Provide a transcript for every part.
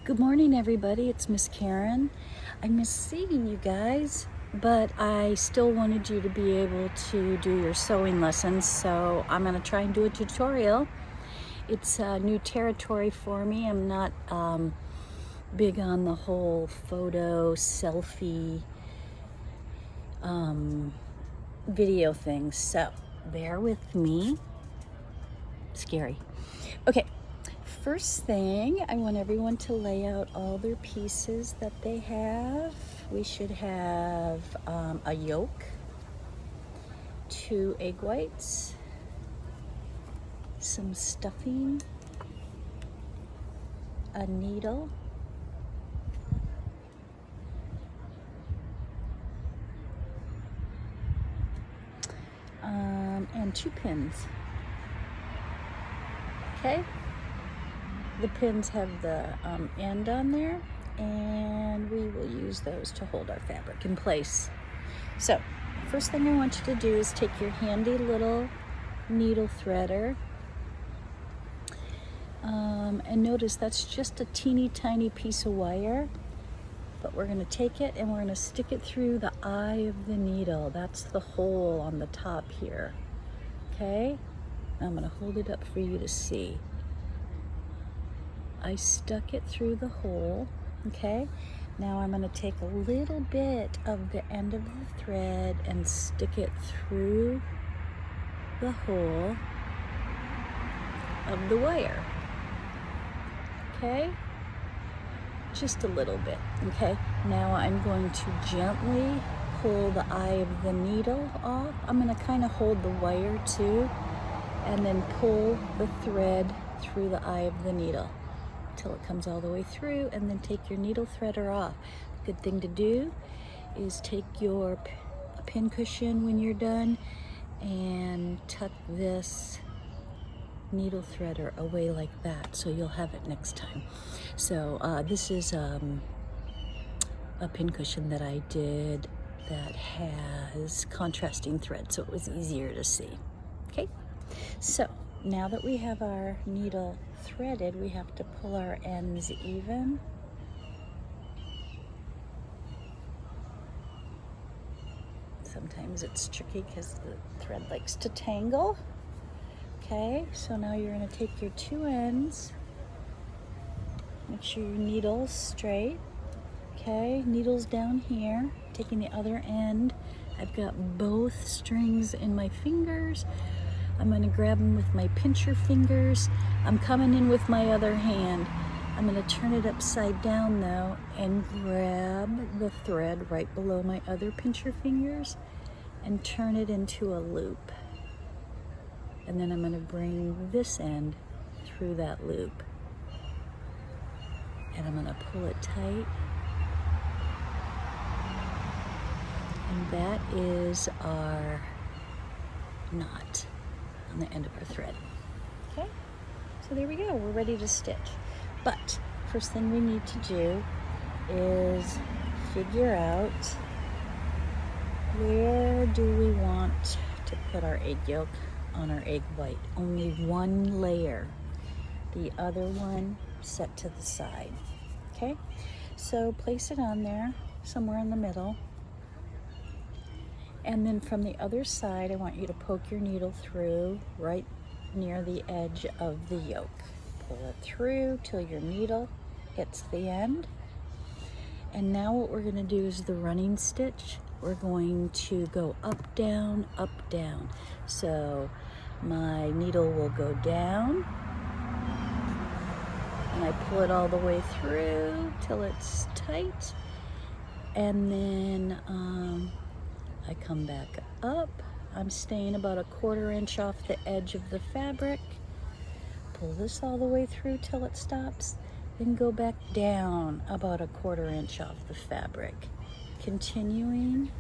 Good morning, everybody. It's Miss Karen. I miss seeing you guys, but I still wanted you to be able to do your sewing lessons, so I'm going to try and do a tutorial. It's new territory for me. I'm not big on the whole photo, selfie, video things, so bear with me. Scary. Okay. First thing, I want everyone to lay out all their pieces that they have. We should have a yolk, 2 egg whites, some stuffing, a needle, and 2 pins. Okay? The pins have the end on there, and we will use those to hold our fabric in place. So, first thing I want you to do is take your handy little needle threader, and notice that's just a teeny tiny piece of wire, but we're going to take it and we're going to stick it through the eye of the needle. That's the hole on the top here. Okay? I'm going to hold it up for you to see. I stuck it through the hole. Okay? Now I'm going to take a little bit of the end of the thread and stick it through the hole of the wire. Okay? Just a little bit. Okay? Now I'm going to gently pull the eye of the needle off. I'm going to kind of hold the wire too, and then pull the thread through the eye of the needle till it comes all the way through, and then take your needle threader off. Good thing to do is take your pin cushion when you're done and tuck this needle threader away like that, so you'll have it next time. So this is a pin cushion that I did that has contrasting thread, so it was easier to see. Okay, so now that we have our needle threaded, we have to pull our ends even. Sometimes it's tricky because the thread likes to tangle. Okay, so now you're going to take your 2 ends, make sure your needle's straight. Okay, needle's down here, taking the other end. I've got both strings in my fingers. I'm going to grab them with my pincher fingers. I'm coming in with my other hand. I'm going to turn it upside down though and grab the thread right below my other pincher fingers and turn it into a loop. And then I'm going to bring this end through that loop. And I'm going to pull it tight. And that is our knot on the end of our thread. Okay, so there we go. We're ready to stitch. But first thing we need to do is figure out where do we want to put our egg yolk on our egg white. Only one layer, the other one set to the side. Okay, so place it on there somewhere in the middle, and then from the other side I want you to poke your needle through right near the edge of the yolk. Pull it through till your needle hits the end. And now what we're going to do is the running stitch. We're going to go up, down, up, down. So my needle will go down, and I pull it all the way through till it's tight, and then I come back up. I'm staying about a 1/4 inch off the edge of the fabric. Pull this all the way through till it stops, then go back down about a 1/4 inch off the fabric, continuing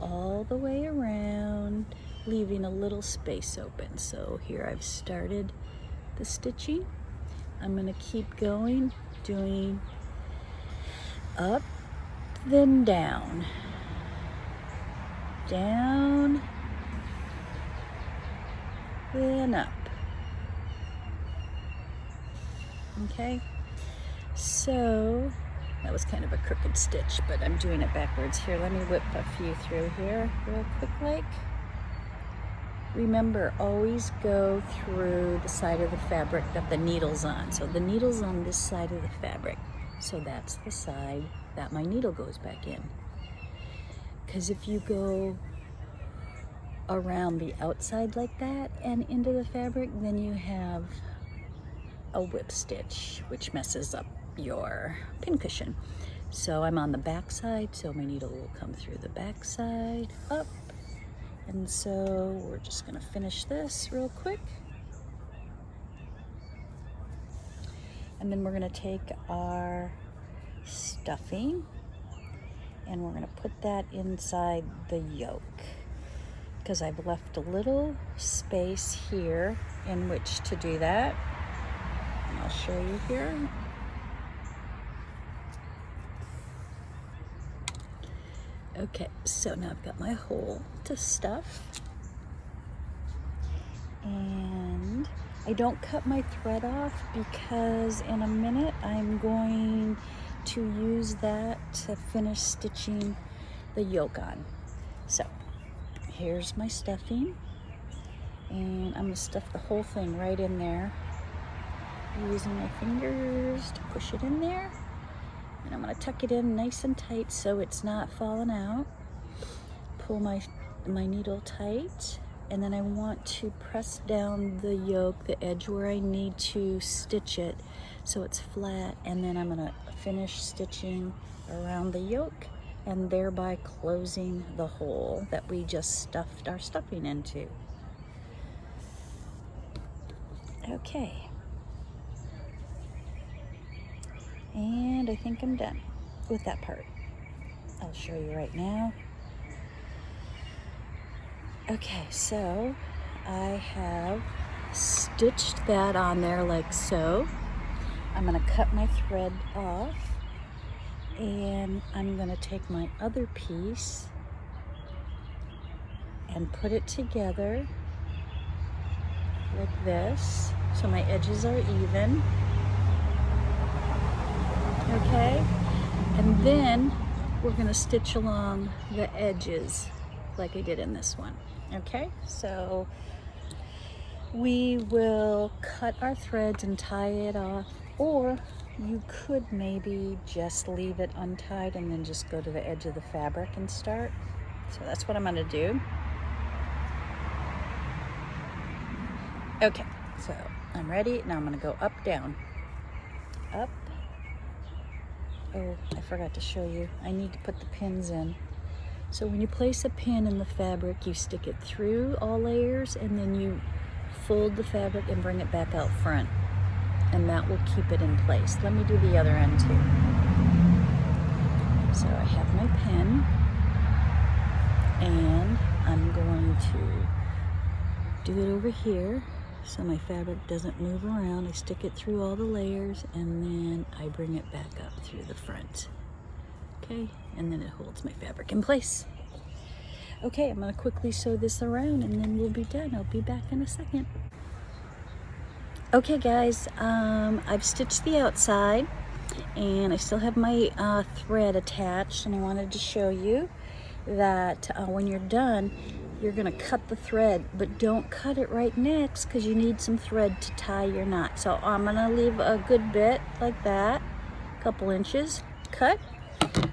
all the way around, leaving a little space open. So here I've started the stitching. I'm going to keep going, doing up, then down, down, then up. Okay, So that was kind of a crooked stitch, but I'm doing it backwards. Here, let me whip a few through here real quick like. Remember, always go through the side of the fabric that the needle's on. So the needle's on this side of the fabric. So that's the side that my needle goes back in. Because if you go around the outside like that and into the fabric, then you have a whip stitch, which messes up your pincushion. So I'm on the back side, so my needle will come through the back side up. And so we're just gonna finish this real quick. And then we're gonna take our stuffing and we're gonna put that inside the yoke, because I've left a little space here in which to do that. And I'll show you here. Okay, so now I've got my hole to stuff. And I don't cut my thread off because in a minute I'm going to use that to finish stitching the yoke on. So here's my stuffing, and I'm gonna stuff the whole thing right in there using my fingers to push it in there. And I'm gonna tuck it in nice and tight so it's not falling out. Pull my needle tight, and then I want to press down the yoke, the edge where I need to stitch it so it's flat, and then I'm gonna finish stitching around the yoke and thereby closing the hole that we just stuffed our stuffing into. Okay. And I think I'm done with that part. I'll show you right now. Okay, so I have stitched that on there like so. I'm gonna cut my thread off, and I'm gonna take my other piece and put it together like this, so my edges are even. Okay, and then we're gonna stitch along the edges like I did in this one. Okay, so we will cut our threads and tie it off, or you could maybe just leave it untied and then just go to the edge of the fabric and start. So that's what I'm gonna do. Okay, so I'm ready. Now I'm gonna go up, down, up. Oh, I forgot to show you. I need to put the pins in. So when you place a pin in the fabric, you stick it through all layers, and then you fold the fabric and bring it back out front. And that will keep it in place. Let me do the other end too. So I have my pin, and I'm going to do it over here so my fabric doesn't move around. I stick it through all the layers, and then I bring it back up through the front. Okay, and then it holds my fabric in place. Okay, I'm gonna quickly sew this around and then we'll be done. I'll be back in a second. Okay guys, I've stitched the outside and I still have my thread attached, and I wanted to show you that when you're done, you're gonna cut the thread, but don't cut it right next because you need some thread to tie your knot. So I'm gonna leave a good bit like that, a couple inches, cut,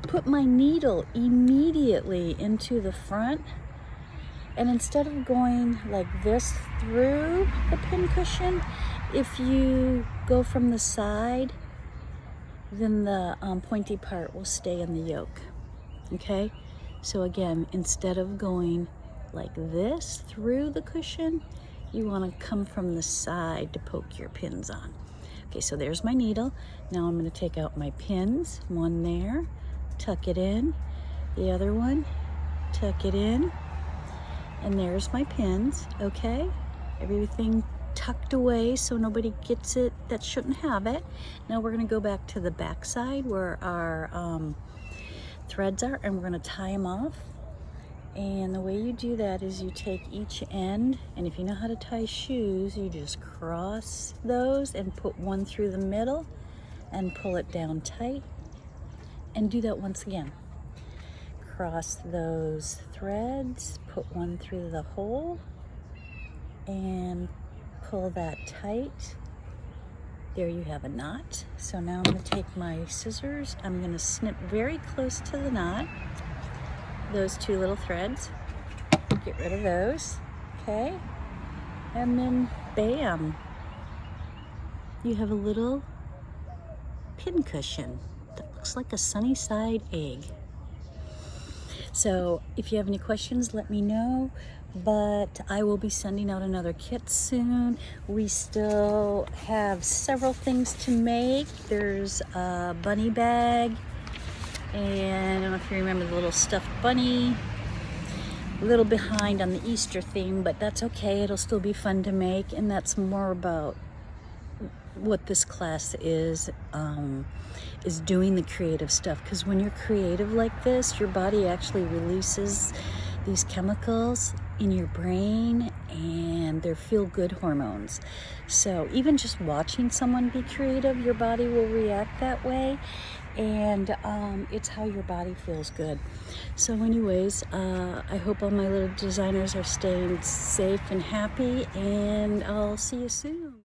put my needle immediately into the front, and instead of going like this through the pincushion, if you go from the side, then the pointy part will stay in the yoke. Okay, so again, instead of going like this through the cushion, you want to come from the side to poke your pins on. Okay, so there's my needle. Now I'm going to take out my pins, one there, tuck it in, the other one, tuck it in, and there's my pins. Okay, everything tucked away so nobody gets it that shouldn't have it. Now we're going to go back to the back side where our threads are, and we're going to tie them off. And the way you do that is you take each end, and if you know how to tie shoes, you just cross those and put one through the middle, and pull it down tight, and do that once again. Cross those threads, put one through the hole, and pull that tight. There you have a knot. So now I'm going to take my scissors, I'm going to snip very close to the knot, those two little threads, get rid of those, okay, and then bam, you have a little pin cushion that looks like a sunny side egg. So if you have any questions, let me know, but I will be sending out another kit soon. We still have several things to make. There's a bunny bag, and I don't know if you remember the little stuffed bunny. A little behind on the Easter theme, but that's okay. It'll still be fun to make, and that's more about what this class is doing the creative stuff, because when you're creative like this, your body actually releases these chemicals in your brain, and they're feel-good hormones. So even just watching someone be creative, your body will react that way, and it's how your body feels good. So anyways, I hope all my little designers are staying safe and happy, and I'll see you soon.